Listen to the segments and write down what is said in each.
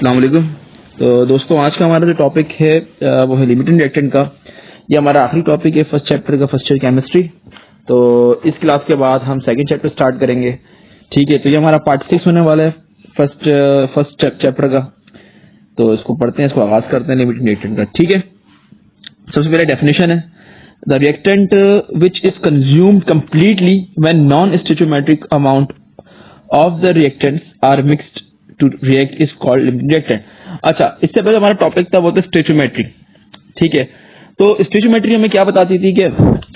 अस्सलाम वालेकुम। तो दोस्तों आज का हमारा जो टॉपिक है वो है लिमिटिंग रिएक्टेंट का। ये हमारा आखिरी टॉपिक है फर्स्ट चैप्टर का, फर्स्ट ईयर केमिस्ट्री। तो इस क्लास के बाद हम सेकंड चैप्टर स्टार्ट करेंगे। ठीक है, तो ये हमारा पार्ट 6 होने वाला है फर्स्ट चैप्टर का। तो इसको पढ़ते हैं, इसको आगाज करते हैं लिमिटिंग रिएक्टेंट का। ठीक है, सबसे पहले डेफिनेशन है the reactant which is consumed completely when non stoichiometric amount of the reactants are mixed to react is called limiting reactant. अच्छा, इससे पहले हमारा टॉपिक था वो था स्टोइचोमेट्री। ठीक है, तो स्टोइचोमेट्री हमें क्या बताती थी कि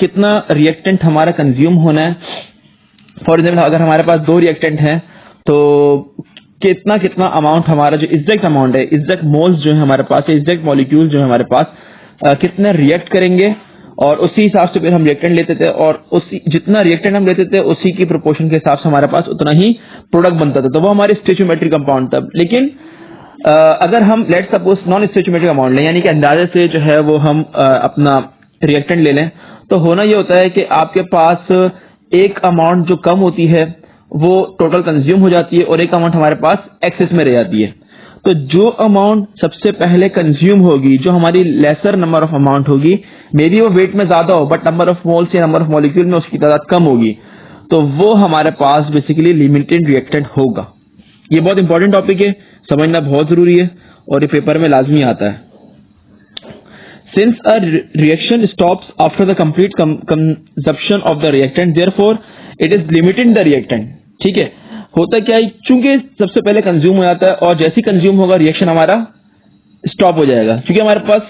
कितना रिएक्टेंट हमारा कंज्यूम होना है। फॉर एग्जाम्पल अगर हमारे पास 2 रिएक्टेंट हैं तो कितना कितना अमाउंट हमारा जो एग्जैक्ट अमाउंट है, एग्जैक्ट मोल्स जो है हमारे पास, एग्जैक्ट मॉलिक्यूल जो है हमारे पास कितने रिएक्ट करेंगे, और उसी हिसाब से फिर हम रिएक्टेंट लेते थे, और उसी जितना रिएक्टेंट हम लेते थे उसी की प्रोपोर्शन के हिसाब से हमारे पास उतना ही प्रोडक्ट बनता था। तो वो हमारे स्टोइचोमेट्रिक कंपाउंड था। लेकिन अगर हम let suppose non stoichiometric amount लें, यानी कि अंदाजे से जो है वो हम अपना रिएक्टेंट ले लें, तो होना ये होता है कि आपके पास एक अमाउंट जो कम होती है वो टोटल कंज्यूम हो जाती है, और एक अमाउंट हमारे पास एक्सेस में रह जाती है। तो जो अमाउंट सबसे पहले कंज्यूम होगी, जो हमारी लेसर नंबर ऑफ अमाउंट होगी, मे बी वो वेट में ज्यादा हो बट नंबर ऑफ मोल्स या नंबर ऑफ मॉलिक्यूल में उसकी तादाद कम होगी, तो वो हमारे पास बेसिकली लिमिटेड रिएक्टेंट होगा। ये बहुत इंपॉर्टेंट टॉपिक है, समझना बहुत जरूरी है, और ये पेपर में लाजमी आता है। Since a reaction stops after the complete consumption of the reactant, therefore it is limiting the reactant. ठीक है, होता क्या है, चूंकि सबसे पहले कंज्यूम हो जाता है और जैसे ही कंज्यूम होगा रिएक्शन हमारा स्टॉप हो जाएगा, क्योंकि हमारे पास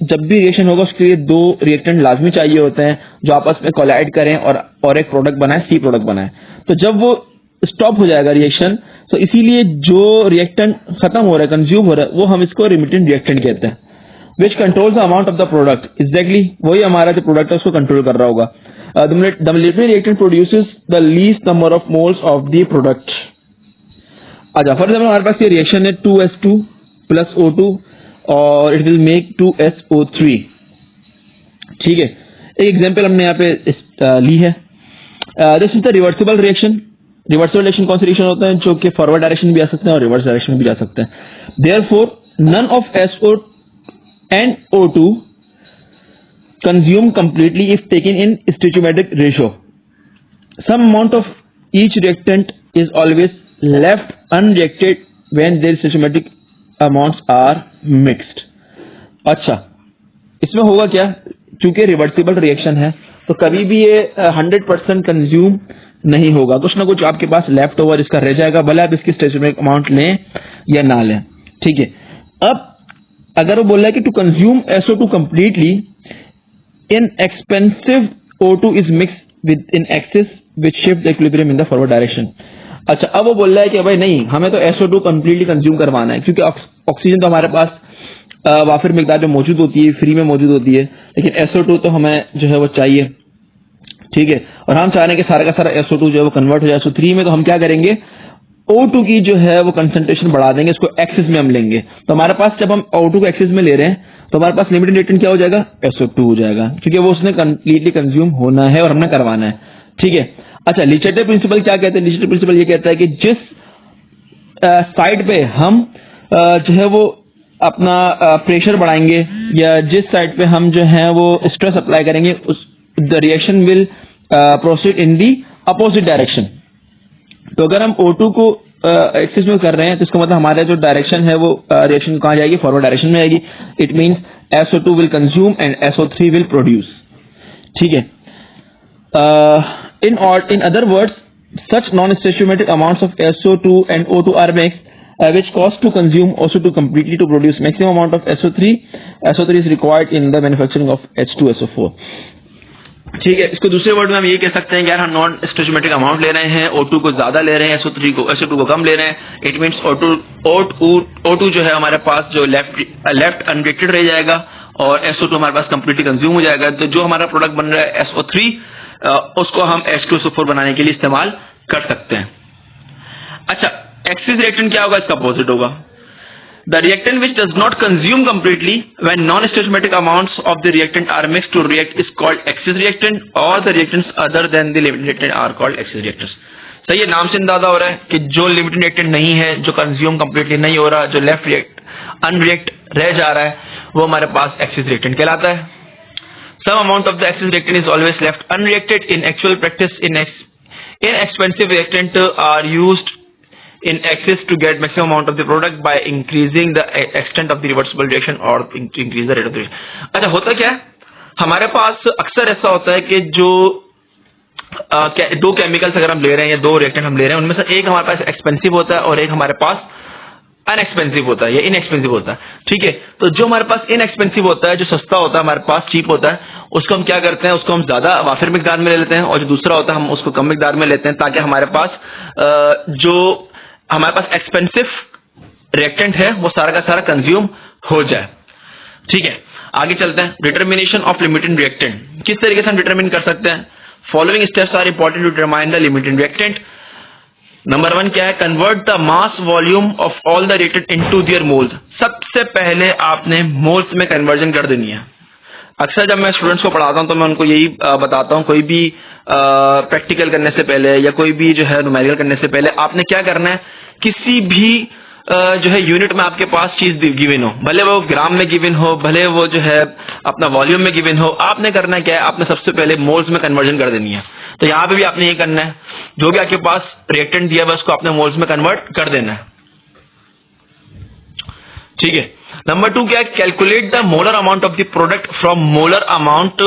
जब भी रिएक्शन होगा उसके लिए 2 रिएक्टेंट लाजमी चाहिए होते हैं जो आपस में कोलाइड करें और एक प्रोडक्ट बनाए, सी प्रोडक्ट बनाए। तो जब वो स्टॉप हो जाएगा रिएक्शन, तो इसीलिए जो रिएक्टेंट खत्म हो रहा है, कंज्यूम हो रहा है, वो हम इसको लिमिटिंग रिएक्टेंट कहते हैं। Which controls the amount of the product. Exactly, वही हमारा जो प्रोडक्ट है उसको कंट्रोल कर रहा होगा। The linear reactant produces the least number of moles of the product. अच्छा, फॉर एग्जाम्पल हमारे पास ये रिएक्शन है 2s2 plus O2 और इट विल मेक 2SO3। ठीक है, एक एग्जाम्पल हमने यहाँ पे ली है। This is the reversible reaction. Reversible reaction कौन सी रिएक्शन होता है, जो कि फॉरवर्ड डायरेक्शन में भी आ सकते हैं और रिवर्स डायरेक्शन में भी जा सकते हैं। Therefore none of SO and O2 consumed completely if taken in stoichiometric ratio. Some amount of each reactant is always left unreacted when their stoichiometric amounts are mixed. अच्छा, इसमें होगा क्या, चूंकि रिवर्सिबल रिएक्शन है तो कभी भी ये 100% कंज्यूम नहीं होगा, कुछ ना कुछ आपके पास लेफ्ट ओवर इसका रह जाएगा, भले आप इसकी स्टोइचोमेट्रिक अमाउंट लें या ना लें। ठीक है, अब अगर वो बोल रहा है कि to consume SO2 completely inexpensive O2 is mix with in excess which shift the equilibrium in the forward direction. अच्छा, अब वो बोल रहा है कि भाई नहीं, हमें तो SO2 कंप्लीटली कंज्यूम करवाना है, क्योंकि ऑक्सीजन तो हमारे पास वाफिर मिकदार में मौजूद होती है, फ्री में मौजूद होती है, लेकिन SO2 तो हमें जो है वो चाहिए। ठीक है, और हम चाह रहे हैं कि सारा का सारा SO2 जो है वो कन्वर्ट हो जाए SO3 में। तो हम क्या करेंगे, O2 की जो है वो कंसंट्रेशन बढ़ा देंगे, इसको एक्सेस में हम लेंगे। तो हमारे पास जब हम O2 को एक्सेस में ले रहे हैं तो हमारे पास लिमिटिंग रिएक्टेंट क्या हो जाएगा, SO2 हो जाएगा, क्योंकि वो उसने कंप्लीटली कंज्यूम होना है और हमने करवाना है। ठीक है, अच्छा, ले चैटेल प्रिंसिपल क्या कहते हैं, ले चैटेल प्रिंसिपल ये कहता है कि जिस साइड पे हम जो है वो अपना प्रेशर बढ़ाएंगे या जिस साइड पे हम जो है वो स्ट्रेस अप्लाई करेंगे, उस the reaction will proceed in the opposite direction. तो अगर हम O2 को एक्सेस में कर रहे हैं तो इसका मतलब हमारा जो डायरेक्शन है वो रिएक्शन कहाँ जाएगी, फॉरवर्ड डायरेक्शन में आएगी। It means SO2 will consume and SO3 will produce. ठीक है, in other words such non stoichiometric amounts of SO2 and O2 are mixed which cause to consume SO2 completely to produce maximum amount of SO3. SO3 is required in the manufacturing of H2SO4. ठीक है, इसको दूसरे word में हम ये कह सकते हैं कि यार हम नॉन स्टोइचोमेट्रिक अमाउंट ले रहे हैं, O2 को ज्यादा ले रहे हैं, SO2 को कम ले रहे हैं। इट मींस O2 जो है हमारे पास जो लेफ्ट अनरिएक्टेड रह जाएगा और SO2 हमारे पास कंप्लीटली कंज्यूम हो जाएगा। तो जो हमारा प्रोडक्ट बन रहा है SO3, उसको हम H2SO4 बनाने के लिए इस्तेमाल कर सकते हैं। अच्छा, एक्सिस रिएक्टेंट क्या होगा, इसका अपोजिट होगा। The reactant which does not consume completely when non-stoichiometric amounts of the reactant are mixed to react is called excess reactant, or the reactants other than the limiting reactant are called excess reactants. सही है, नाम से अंदाजा हो रहा है कि जो लिमिटिंग रिएक्टेंट नहीं है, जो कंज्यूम कंप्लीटली नहीं हो रहा, जो लेफ्ट अनरिएक्ट रह जा रहा है, वो हमारे पास एक्सेस रिएक्टेंट कहलाता है। Some amount of the excess reactant is always left unreacted in actual practice. Inexpensive reactant are used in excess to get maximum amount of the product by increasing the extent of the reversible reaction or increase the rate of the reaction। अच्छा, होता क्या है, हमारे पास अक्सर ऐसा होता है कि जो दो केमिकल्स अगर हम ले रहे हैं या दो रिएक्टेंट हम ले रहे हैं, उनमें से एक हमारे पास एक्सपेंसिव होता है और एक हमारे पास अनएक्सपेंसिव होता है या इनएक्सपेंसिव होता है। ठीक है, तो जो हमारे पास इनएक्सपेंसिव होता है, जो सस्ता होता है, हमारे पास चीप होता है, उसको हम क्या करते हैं, उसको हम ज्यादा वाफिर मिकदार में ले लेते हैं, और जो दूसरा होता है हम उसको कम मिकदार में लेते हैं, ताकि हमारे पास जो हमारे पास एक्सपेंसिव रिएक्टेंट है वो सारा का सारा कंज्यूम हो जाए। ठीक है, आगे चलते हैं। डिटर्मिनेशन ऑफ लिमिटिंग रिएक्टेंट, किस तरीके से हम डिटरमिन कर सकते हैं? Following steps are important to determine the limiting reactant. Number 1 क्या है? Convert the mass volume of all the reactant into their moles. सबसे पहले आपने मोल्स में कन्वर्जन कर देनी है। अक्सर जब मैं स्टूडेंट्स को पढ़ाता हूं तो मैं उनको यही बताता हूं, कोई भी प्रैक्टिकल करने से पहले या कोई भी जो है न्यूमेरिकल करने से पहले आपने क्या करना है, किसी भी जो है यूनिट में आपके पास चीज गिवन हो, भले वो ग्राम में गिवन हो, भले वो जो है अपना वॉल्यूम में गिवन हो, आपने करना क्या है, आपने सबसे पहले मोल्स में कन्वर्जन कर देनी है। तो यहां पे भी आपने ये करना है, जो भी आपके पास रिएक्टेंट दिया है उसको आपने मोल्स में कन्वर्ट कर देना है। ठीक है। नंबर 2 क्या है? Calculate the molar amount of the product from molar amount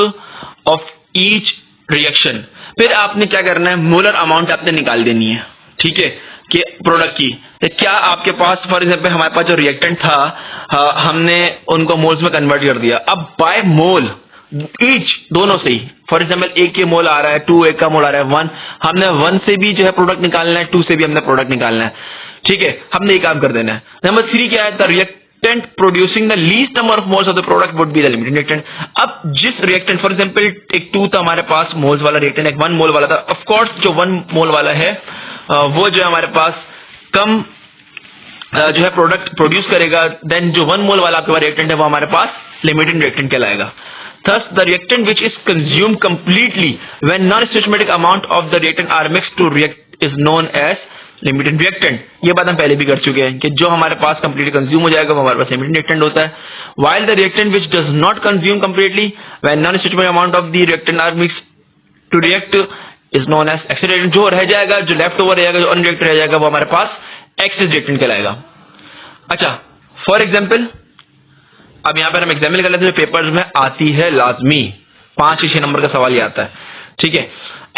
of each reaction. फिर आपने क्या करना है, मोलर अमाउंट आपने निकाल देनी है। ठीक है, कि प्रोडक्ट की तो क्या आपके पास, फॉर एग्जाम्पल हमारे पास जो रिएक्टेंट था, हमने उनको मोल्स में कन्वर्ट कर दिया। अब बाय मोल ईच, दोनों से ही, फॉर एग्जाम्पल एक के मोल आ रहा है 2, एक का मोल आ रहा है 1, हमने 1 से भी जो है प्रोडक्ट निकालना है, 2 से भी हमने प्रोडक्ट निकालना है। ठीक है, हमने ये काम कर देना है। नंबर 3 क्या है? The reactant producing the least number of moles of the product would be the limiting reactant. अब जिस रिएक्टेंट, फॉर एग्जाम्पल एक 2 था हमारे पास मोल्स वाला रिएक्टेंट, एक 1 मोल वाला था, ऑफकोर्स जो 1 मोल वाला है वो जो है हमारे पास कम जो है प्रोडक्ट प्रोड्यूस करेगा, देन जो 1 मोल वाला आपके पास रिएक्टेंट है वो हमारे पास लिमिटिंग रिएक्टेंट कहलाएगा। Thus, the reactant which is consumed completely when non-stoichiometric amount of the reactant are mixed to react is known as limiting reactant। ये बात हम पहले भी कर चुके हैं कि जो हमारे पास completely कंज्यूम हो जाएगा वो हमारे पास limiting reactant होता है। While the reactant which does not consume completely when non-stoichiometric amount of the reactant are mixed to react is known as excess reactant। जो रह जाएगा, जो लेफ्ट ओवर रहेगा, जो अनरिएक्टेड रह जाएगा वो हमारे पास excess reactant कहलाएगा। अच्छा, फॉर एग्जाम्पल अब यहां पर हम एग्जाम्पल कर लेते हैं, पेपर्स में आती है लाजमी, 5 या 6 नंबर का सवाल ही आता है। ठीक है,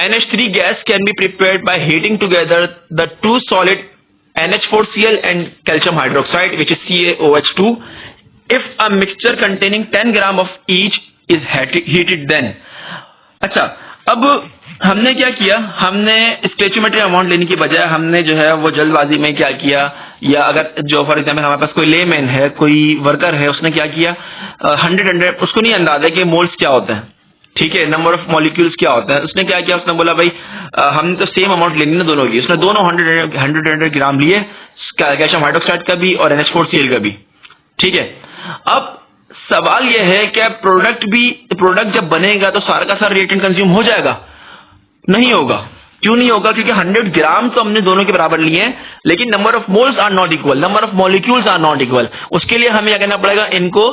NH3 gas can be prepared by heating together the 2 solid NH4Cl and calcium hydroxide which is CaOH2 if a mixture containing 10 gram of each is heated then. अच्छा, अब हमने क्या किया, हमने स्टोइचियोमेट्रिक अमाउंट लेने की बजाय हमने जो है वो जल्दबाजी में क्या किया, या अगर जो फॉर एग्जाम्पल हमारे पास कोई लेमैन है, कोई वर्कर है, उसने क्या किया 100 उसको नहीं अंदाजा कि मोल्स क्या होते हैं। ठीक है, नंबर ऑफ मॉलिक्यूल्स क्या होता है, उसने क्या किया, उसने बोला भाई हमने तो सेम अमाउंट लेनी ना दोनों की, उसने दोनों 100 ग्राम लिए, कैल्शियम हाइड्रोक्साइड का भी और NH4Cl का भी। ठीक है, अब सवाल यह है कि प्रोडक्ट जब बनेगा तो सारा का सारा रिएक्टेंट कंज्यूम हो जाएगा? नहीं होगा। क्यों नहीं होगा? क्योंकि 100 ग्राम तो हमने दोनों के बराबर लिए हैं, लेकिन number of moles are not equal, number of molecules are not equal. उसके लिए हमें क्या करना पड़ेगा, इनको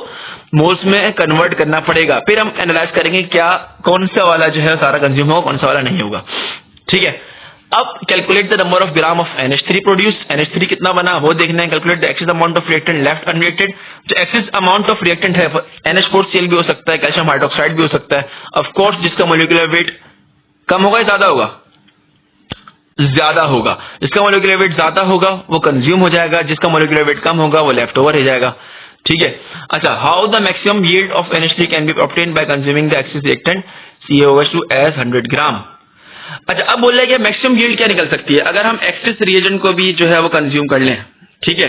मोल्स में कन्वर्ट करना पड़ेगा। फिर हम एनालाइज करेंगे क्या कौन सा वाला जो है सारा कंज्यूम होगा, कौन सा वाला नहीं होगा। ठीक है, अब calculate the number of gram of NH3 produce. NH3 कितना बना वो देखना है। Calculate the excess amount of reactant left unreacted. जो एक्सेस अमाउंट ऑफ रिएक्टेंट है NH4Cl भी हो सकता है, कैल्शियम हाइड्रोक्साइड भी हो सकता है। ऑफ कोर्स जिसका मॉलिक्यूलर वेट कम होगा या ज्यादा होगा? ज्यादा होगा। जिसका मॉलिक्यूलर वेट ज्यादा होगा वो कंज्यूम हो जाएगा, जिसका मॉलिक्यूलर वेट कम होगा वो लेफ्ट ओवर रह जाएगा। ठीक है, अच्छा, how the maximum yield of NH3 can be obtained by consuming the excess reactant CaOH2 as 100 gram. अच्छा, अब बोल रहे हैं कि मैक्सिमम यील्ड क्या निकल सकती है अगर हम एक्सेस रिएजेंट को भी जो है वो कंज्यूम कर लें। ठीक है,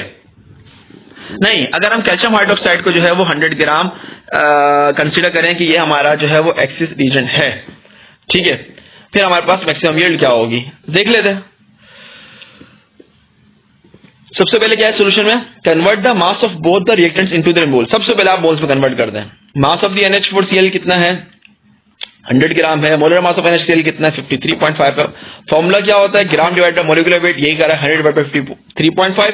नहीं, अगर हम कैल्शियम हाइड्रोक्साइड को जो है वो 100 ग्राम कंसीडर करें कि ये हमारा जो है वो एक्सेस रिएजेंट है। ठीक है, फिर हमारे पास मैक्सिमम यील्ड क्या होगी देख लेते हैं। सबसे पहले क्या है सोल्यूशन में, convert the mass of both the reactants into their mole. सबसे पहले आप मोल्स में कन्वर्ट कर दें। मास ऑफ द NH4Cl कितना है 100 ग्राम है। मोलर मास ऑफ NaCl कितना है 53.5 है। फॉर्मूला क्या होता है, ग्राम डिवाइड बाय मोलिकुलर वेट, यही कर रहा है 100 डिवाइड बाय 53.5,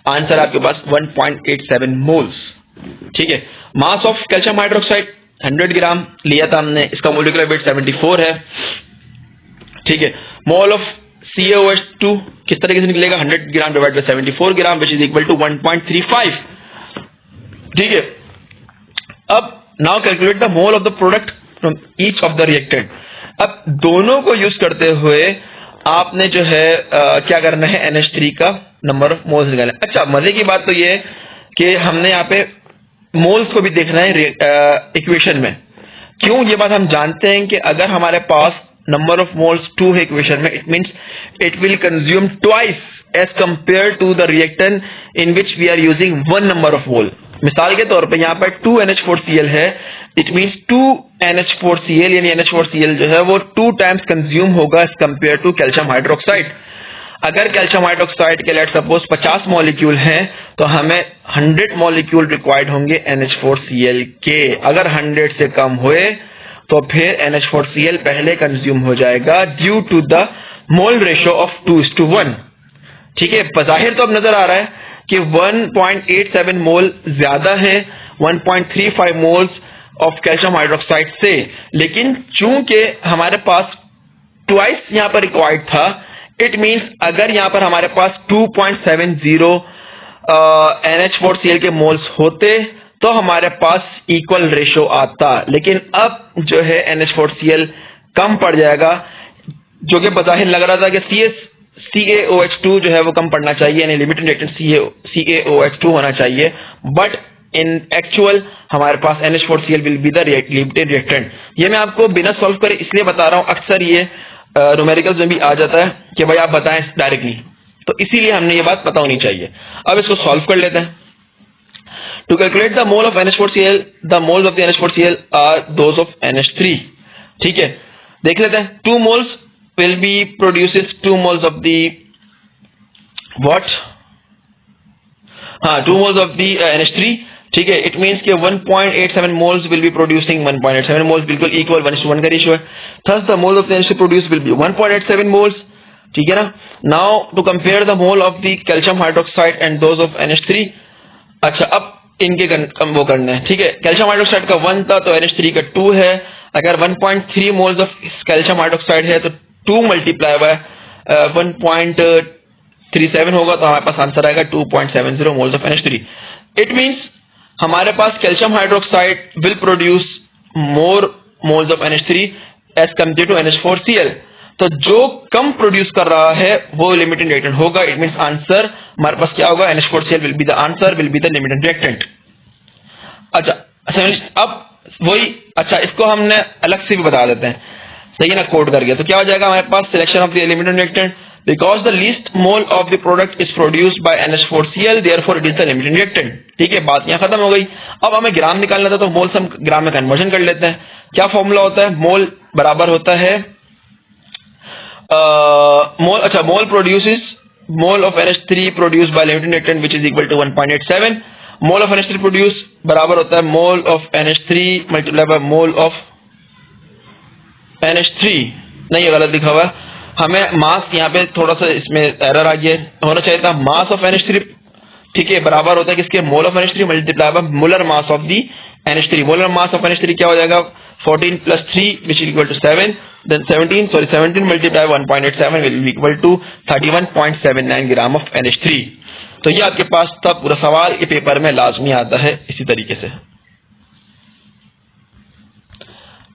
आंसर आपके पास 1.87 मोल्स। ठीक है, मास ऑफ कैल्शियम हाइड्रोक्साइड 100 ग्राम लिया था हमने, इसका मोलिकुलर वेट 74 है। ठीक है, मोल ऑफ CaOH2 किस तरीके से निकलेगा, 100 gram divide by 74 gram which is equal to 1.35। ठीक है, अब now calculate the mole of the product from each of the reactant. अब दोनों को यूज करते हुए आपने जो है क्या करना है, NH3 का नंबर ऑफ मोल्स निकालना है। अच्छा, मजे की बात तो ये है कि हमने यहाँ पे मोल्स को भी देखना है इक्वेशन में। क्यों, ये बात हम जानते हैं कि अगर हमारे पास नंबर ऑफ मोल्स 2 है इक्वेशन में, it means it will consume twice as compare to the reactant in which we are using 1 number of mole. मिसाल के तौर पे यहाँ पर 2NH4Cl है, इट मींस 2NH4Cl यानी NH4Cl जो है वो 2 टाइम्स कंज्यूम होगा as compare to calcium hydroxide. अगर कैल्शियम हाइड्रोक्साइड के लेट सपोज 50 मॉलिक्यूल हैं तो हमें 100 मॉलिक्यूल रिक्वायर्ड होंगे NH4Cl के। अगर 100 से कम हुए तो फिर NH4Cl पहले कंज्यूम हो जाएगा due to the mole ratio of 2:1। ठीक है, बज़ाहिर तो अब नजर आ रहा है कि 1.87 मोल ज्यादा है 1.35 मोल्स ऑफ कैल्शियम हाइड्रोक्साइड से, लेकिन चूंकि हमारे पास ट्वाइस यहां पर रिक्वायर्ड था, इट मींस अगर यहां पर हमारे पास 2.70 NH4Cl के मोल्स होते तो हमारे पास इक्वल रेशियो आता, लेकिन अब जो है NH4Cl कम पड़ जाएगा, जो कि बज़ाहिर लग रहा था कि CaOH2 जो है वो कम पड़ना चाहिए, यानी लिमिटिंग रिएक्टेंट CaOH2 होना चाहिए, बट इन एक्चुअल हमारे पास NH4Cl will be the limiting reactant. ये मैं आपको बिना सॉल्व करे इसलिए बता रहा हूं, अक्सर ये न्यूमेरिकल्स में भी आ जाता है कि भाई आप बताएं डायरेक्टली, तो इसीलिए हमने ये बात पता होनी चाहिए। अब इसको सॉल्व कर लेते हैं। To calculate the mole of NH4Cl, the moles of the NH4Cl are those of NH3। ठीक है, देख लेते हैं। 2 moles will be produces 2 moles of the what? 2 moles of the NH3। ठीक है, इट मींस कि 1.87 moles will be producing 1.87 moles, बिल्कुल equal 1:1 का रेशियो है। Thus the mole of the NH3 produced will be 1.87 moles। ठीक है ना। Now to compare the mole of the calcium hydroxide and those of NH3। अच्छा, अब इनके वो करना है। ठीक है, कैल्शियम हाइड्रोक्साइड का 1 था तो NH3 का 2 है। अगर 1.3 मोल्स ऑफ कैल्शियम हाइड्रोक्साइड है तो 2 मल्टीप्लाई बाय 1.37 होगा, तो हमारे पास आंसर आएगा 2.70 moles of NH3। It means हमारे पास calcium hydroxide will produce more moles of NH3 as compare to NH4Cl। तो जो कम प्रोड्यूस कर रहा है वो लिमिटिंग रिएक्टेंट होगा। इट मींस आंसर हमारे पास क्या होगा, NH4Cl will be the answer, will be the limiting reactant. अच्छा, अब वही, अच्छा इसको हमने अलग से भी बता देते हैं, सही है ना, कोड करके। तो क्या हो जाएगा हमारे पास, selection of the limiting reactant, because the least mole of the product is produced by NH4Cl, therefore it is the limiting reactant. ठीक है, बात यहां खत्म हो गई। अब हमें ग्राम निकालना था तो मोल हम ग्राम में कन्वर्जन कर लेते हैं। क्या फॉर्मूला होता है, मोल बराबर होता है मोल, अच्छा mole produces mole of NH3 produced by limiting reactant which is equal to 1.87। Mole of NH3 produce बराबर होता है mole of NH3 multiply by mole of NH3। नहीं, ये गलत लिखा हुआ है, हमें मास यहाँ पे थोड़ा सा इसमें एरर आ गया, होना चाहिए था मास ऑफ NH3। ठीक है, बराबर होता है किसके, mole of NH3 multiply by molar mass of the NH3। Molar mass of NH3 क्या हो जाएगा, 14 + 3 which is equal to 7, then 17 multiply 1.87 will be equal to 31.79 gram of NH3। तो ये आपके पास तब पूरा सवाल के पेपर में लाजमी आता है इसी तरीके से।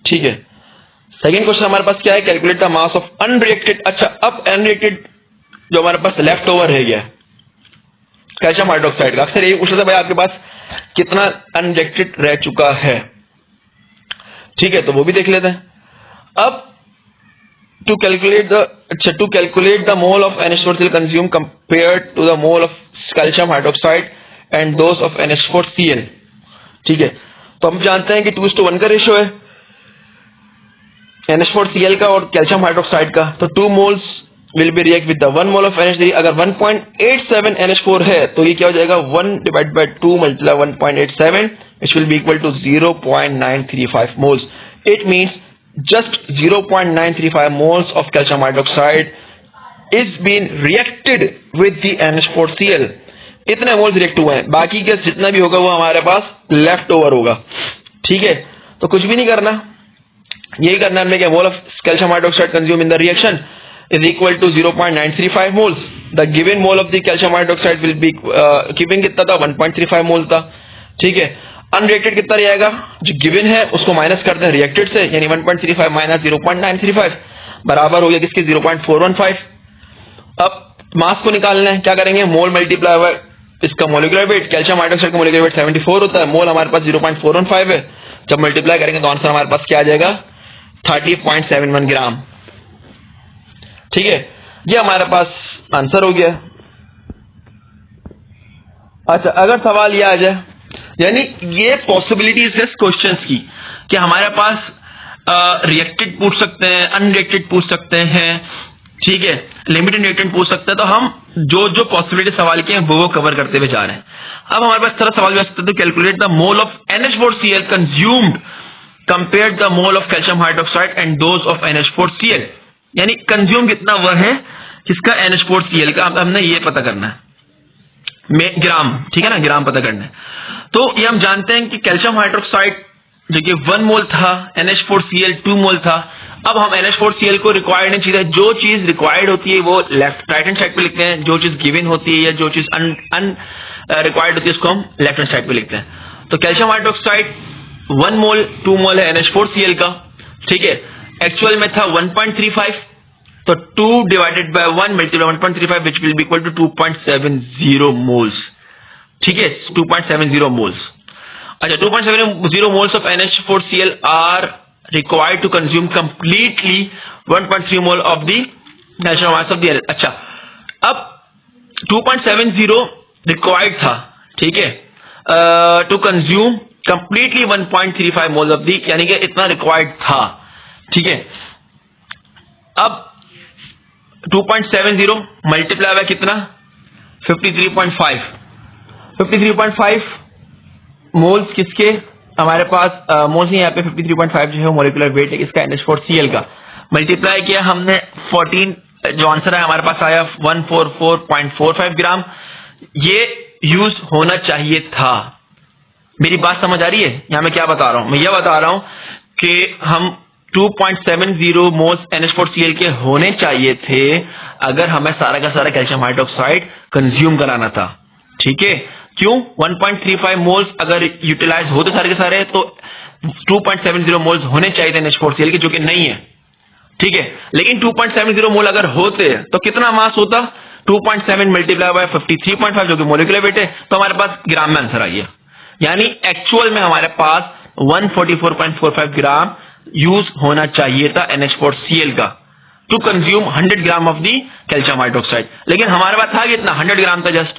ठीक है, सेकेंड क्वेश्चन हमारे पास क्या है, calculate the mass of unreacted. अच्छा, अब अनरिएक्टेड जो हमारे पास लेफ्ट ओवर रह गया कैल्शियम हाइड्रोक्साइड का, अक्सर यही पूछता था भाई आपके पास कितना अनरिएक्टेड रह चुका है। ठीक है, तो वो भी देख लेते हैं। अब to calculate the mole of NH4Cl consumed compared to the mole of calcium hydroxide and those of NH4Cl। ठीक है, तो हम जानते हैं कि 2:1 का रेशियो है NH4Cl का और कैल्शियम हाइड्रोक्साइड का, तो 2 moles will be react with the 1 mole of NH3। अगर 1.87 NH4 है तो ये क्या हो जाएगा, 1 divided by 2 multiply 1.87 which will be equal to 0.935 moles। It means just 0.935 moles of calcium hydroxide is being reacted with the NH4Cl. इतने moles react हुए हैं, बाकी का जितना भी होगा वो हमारे पास लेफ्ट ओवर होगा। ठीक है, तो कुछ भी नहीं करना, यही करना हमने कि mole of calcium hydroxide consume in the reaction is equal to 0.935 moles. The given mole of the calcium hydroxide will be given कितना था, 1.35 मोल था। ठीक है, अनरिएक्टेड कितना रहेगा, जो गिवन है उसको माइनस करते हैं रिएक्टेड से, यानी 1.35 माइनस 0.935 बराबर हो गया किसके, 0.415। अब मास को निकालना है, क्या करेंगे, मोल मल्टीप्लाई बाय इसका मोलिकुलर वेट। कैल्शियम हाइड्रोक्साइड का मोलिकुलर वेट 74 होता है, मोल हमारे पास 0.415 है। जब मल्टीप्लाई करेंगे तो आंसर हमारे पास क्या आ जाएगा, 30.71 ग्राम। ठीक है, ये हमारे पास आंसर हो गया। अच्छा, अगर सवाल ये आ जाए, यानी ये पॉसिबिलिटीज है क्वेश्चंस की कि हमारे पास रिएक्टेड पूछ सकते हैं, अनरिएक्टेड पूछ सकते हैं, ठीक है, लिमिटेड रिएक्टेंट पूछ सकते हैं। तो हम जो जो पॉसिबिलिटी सवाल के हैं वो कवर करते हुए जा रहे हैं। अब हमारे पास तरह सवाल भी आ सकते हैं, तो calculate the mole of NH4Cl consumed compare the mole of calcium hydroxide and dose of NH4Cl, यानी कंज्यूम कितना वह है किसका, NH4Cl का। हमने ये पता करना है ग्राम, ठीक है ना, ग्राम पता करना है। तो ये हम जानते हैं कि कैल्शियम हाइड्रोक्साइड जो कि 1 मोल था, NH4Cl 2 मोल था। अब हम NH4Cl को रिक्वायर्ड नहीं, चीज है जो चीज रिक्वायर्ड होती है वो लेफ्ट राइट हैंड साइड पे लिखते हैं, जो चीज गिवन होती है या जो चीज अन रिक्वायर्ड होती है उसको हम लेफ्ट हैंड साइड पे लिखते हैं। तो कैल्शियम हाइड्रोक्साइड 1 मोल 2 मोल है NH4Cl का, ठीक है, एक्चुअल में था 1.35, तो 2 divided by 1 multiply 1.35 which will be equal to 2.70 moles. ठीक है, 2.70 मोल्स। अच्छा, 2.70 moles of NH4Cl are required to consume completely 1.3 mole of the natural mass of the L। अच्छा, अब 2.70 required था, ठीक है, to consume completely 1.35 moles of the, यानी कि इतना required था। ठीक है, अब 2.70 मल्टीप्लाई बाय कितना, 53.5 53.5 मोल्स किसके हमारे पास, मोल्स नहीं, यहाँ पे 53.5 जो है मोलिकुलर वेट है इसका NH4Cl का। मल्टीप्लाई किया हमने 14, जो आंसर है हमारे पास आया 144.45 ग्राम। ये यूज होना चाहिए था। मेरी बात समझ आ रही है? यहाँ मैं क्या बता रहा हूं, मैं यह बता रहा हूं कि हम 2.70 मोल्स NH4Cl के होने चाहिए थे अगर हमें सारा का सारा कैल्शियम हाइड्रोक्साइड कंज्यूम कराना था। ठीक है, क्यों, 1.35 मोल्स अगर यूटिलाइज होते सारे के सारे तो 2.70 मोल्स होने चाहिए थे NH4Cl के, जो कि नहीं है। ठीक है, लेकिन 2.70 मोल अगर होते तो कितना मास होता, 2.7 मल्टीप्लाई बाय 53.5 जो कि मोलिकुलर वेट है, तो हमारे पास ग्राम में आंसर आ गया। यानी एक्चुअल में हमारे पास 144.45 ग्राम यूज होना चाहिए था NH4Cl का to consume 100 gram of the calcium hydroxide, लेकिन हमारे पास था कितना, 100 ग्राम था जस्ट।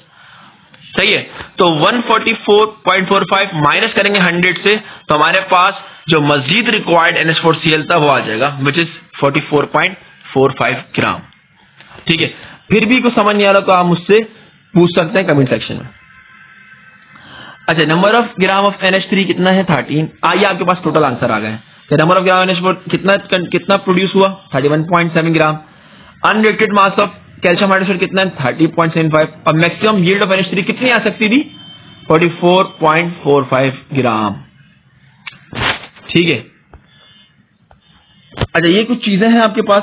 सही है, तो 144.45 माइनस करेंगे 100 से, तो हमारे पास जो मजीद रिक्वायर्ड NH4Cl था वो आ जाएगा, विच इज 44.45 ग्राम। ठीक है, फिर भी कुछ समझ नहीं आ रहा तो आप मुझसे पूछ सकते हैं कमेंट सेक्शन में। अच्छा, number of gram of NH3 कितना है, 13। आइए आपके पास टोटल आंसर आ गए। नंबर ऑफ ग्राम NH4 कितना प्रोड्यूस हुआ, 31.7 gram. Unreacted mass of calcium hydroxide कितना है, 30.75। और मैक्सिमम यील्ड ऑफ NH3 कितनी आ सकती थी, 44.45 ग्राम। ठीक है, अच्छा, ये कुछ चीजें हैं आपके पास।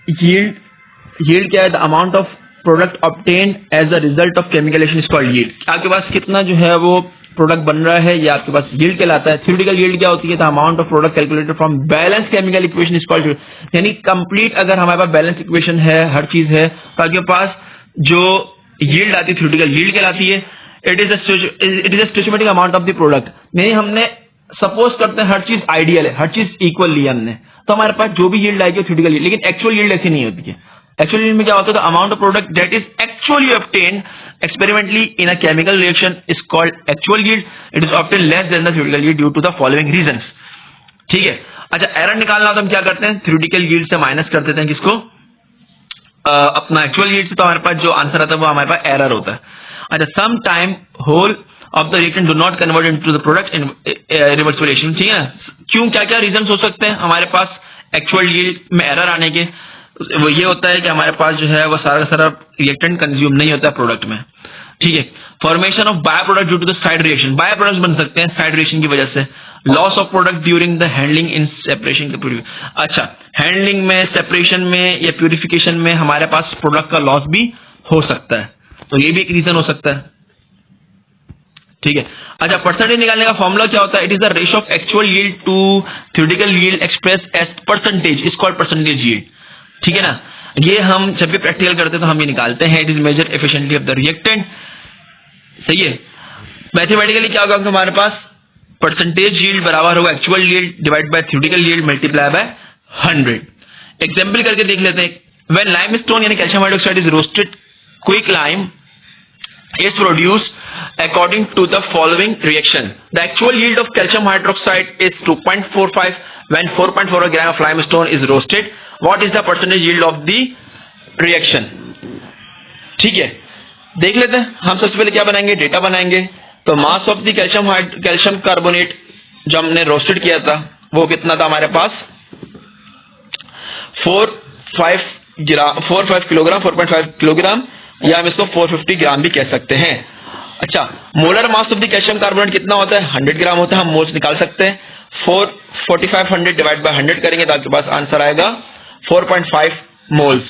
यील्ड क्या है, the amount of product obtained as a result of chemical reaction is called yield. आपके पास कितना जो है वो प्रोडक्ट बन रहा है, ये आपके पास यील्ड कहलाता है। थ्योरेटिकल यील्ड क्या होती है, the amount of product calculated from balance chemical equation is called, यानी कंप्लीट अगर हमारे पास बैलेंस इक्वेशन है, हर चीज है, तो आपके पास जो यील्ड आती है थ्योरेटिकल यील्ड कहलाती है। It is a stoichiometric amount of the product, यानी हमने सपोज करते हैं हर चीज आइडियल है, हर चीज इक्वल लिया हमने, तो हमारे पास जो भी यील्ड आएगी थ्योरेटिकल यील्ड, लेकिन एक्चुअल यील्ड ऐसी नहीं होती है। एक्चुअल यील्ड में क्या होता है, amount of product that is actually obtained experimentally in a chemical reaction is called actual yield. It is often less than the theoretical yield due to the following reasons. ठीक है, अच्छा, error निकालना तो हम क्या करते हैं, theoretical yield से माइनस कर देते हैं किसको, अपना actual yield से, तो हमारे पास जो आंसर आता है वो हमारे पास एरर होता है। अच्छा, some time whole of the reactant do not convert into the product in reversible reaction। ठीक है, क्यों, क्या क्या रीजन हो सकते हैं हमारे पास एक्चुअल यील्ड में एरर आने के? वो ये होता है कि हमारे पास जो है वो सारा का सारा रिएक्टेंट कंज्यूम नहीं होता प्रोडक्ट में, ठीक है। Formation of by product due to the side reaction, by products बन सकते हैं साइड रिएक्शन की वजह से। Loss of product during the handling in separation के, अच्छा हैंडलिंग में, सेपरेशन में या प्यूरिफिकेशन में हमारे पास प्रोडक्ट का लॉस भी हो सकता है, तो ये भी एक रीजन हो सकता है, ठीक है। अच्छा, परसेंटेज निकालने का फॉर्मूला क्या होता है? It is the ratio of actual yield to theoretical yield express as percentage, is called percentage yield, ठीक है ना। ये हम जब भी प्रैक्टिकल करते हैं तो हम ये निकालते हैं। It is measure efficiently of the reactant, सही है। मैथमेटिकली क्या होगा हमारे पास? परसेंटेज यील्ड बराबर होगा actual yield divide by theoretical yield multiply by 100। Example करके देख लेते हैं। व्हेन लाइमस्टोन यानी calcium hydroxide is roasted, quick lime is produced according to the following reaction. The actual yield of calcium hydroxide is 2.45 when 4.4 gram of limestone is roasted. What is the percentage yield of the reaction? ठीक है, देख लेते हैं। हम सबसे पहले क्या बनाएंगे? डेटा बनाएंगे। तो मास ऑफ द कैल्शियम कार्बोनेट जो हमने रोस्टेड किया था वो कितना था हमारे पास? 4.5 किलोग्राम, या हम इसको 450 ग्राम भी कह सकते हैं। अच्छा, molar mass of the calcium carbonate कितना होता है? 100 ग्राम होता है। हम मोल्स निकाल सकते हैं। 4500 डिवाइड बाय 100 करेंगे तो आपके पास आंसर आएगा 4.5 मोल्स,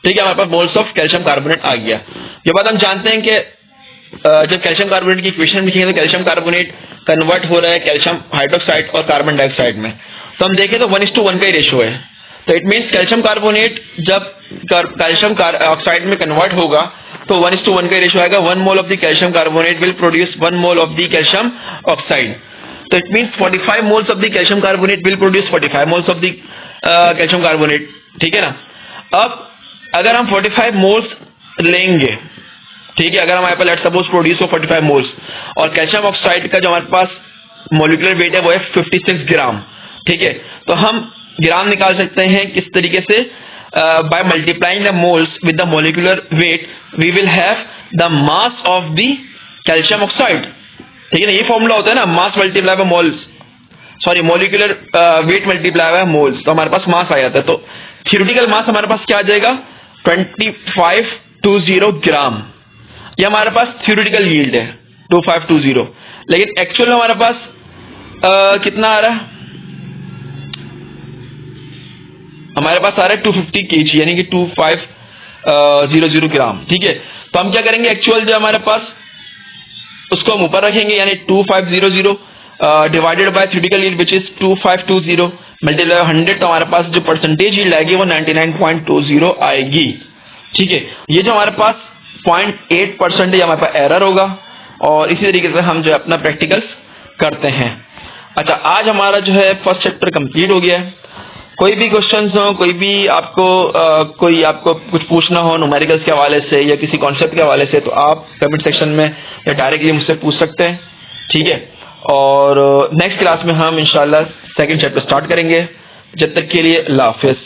ठीक है। हमारे पास मोल्स ऑफ कैल्शियम कार्बोनेट आ गया। ये बात हम जानते हैं कि जब कैल्शियम कार्बोनेट की इक्वेशन लिखेंगे तो कैल्शियम कार्बोनेट कन्वर्ट हो रहा है कैल्शियम हाइड्रोक्साइड और कार्बन डाइऑक्साइड में, तो हम देखें तो 1:1 का रेशियो है। तो इट मीन्स कैल्शियम कार्बोनेट जब कैल्शियम ऑक्साइड में कन्वर्ट होगा तो 1:1 का रेशियो आएगा। 1 mole of the calcium carbonate will produce 1 mole of the calcium oxide. तो it means 45 moles of the calcium carbonate will produce 45 moles of the calcium carbonate, ठीक है ना। अब अगर हम 45 मोल्स लेंगे, ठीक है, अगर हमारे पास लेट्स सपोज प्रोड्यूस हो 45 मोल्स और कैल्शियम ऑक्साइड का जो हमारे पास मॉलिक्यूलर वेट है वो है 56 ग्राम, ठीक है। तो हम ग्राम निकाल सकते हैं किस तरीके से? By multiplying the moles with the molecular weight we will have the mass of the calcium oxide, ठीक है ना। ये फॉर्मूला होता है ना, mass multiply by moles, sorry molecular weight multiply by moles, तो हमारे पास मास आ जाता है। तो थ्योरेटिकल मास हमारे पास क्या आ जाएगा? 2520 ग्राम। ये हमारे पास थ्योरेटिकल यील्ड है 2520, लेकिन एक्चुअल में हमारे पास कितना आ रहा है? हमारे पास आ रहा है 250 kg यानी कि 2500 ग्राम, ठीक है। तो हम क्या करेंगे? एक्चुअल जो हमारे पास उसको हम ऊपर रखेंगे, यानी 2500 divided by theoretical yield which is 2520 multiply 100, तो हमारे पास जो परसेंटेज यील्ड आएगी वो 99.20 आएगी, ठीक है। ये जो हमारे पास 0.8% हमारे पास एरर होगा और इसी तरीके से हम जो अपना प्रैक्टिकल्स करते हैं। अच्छा, आज हमारा जो है फर्स्ट चैप्टर कंप्लीट हो गया है। कोई भी क्वेश्चंस हो, कोई भी कोई आपको कुछ पूछना हो न्यूमेरिकल्स के हवाले से या किसी कॉन्सेप्ट के हवाले से, तो आप कमेंट सेक्शन में या डायरेक्टली मुझसे पूछ सकते हैं, ठीक है। और नेक्स्ट क्लास में हम इंशाल्लाह सेकंड चैप्टर स्टार्ट करेंगे। जब तक के लिए अल्लाह हाफिज।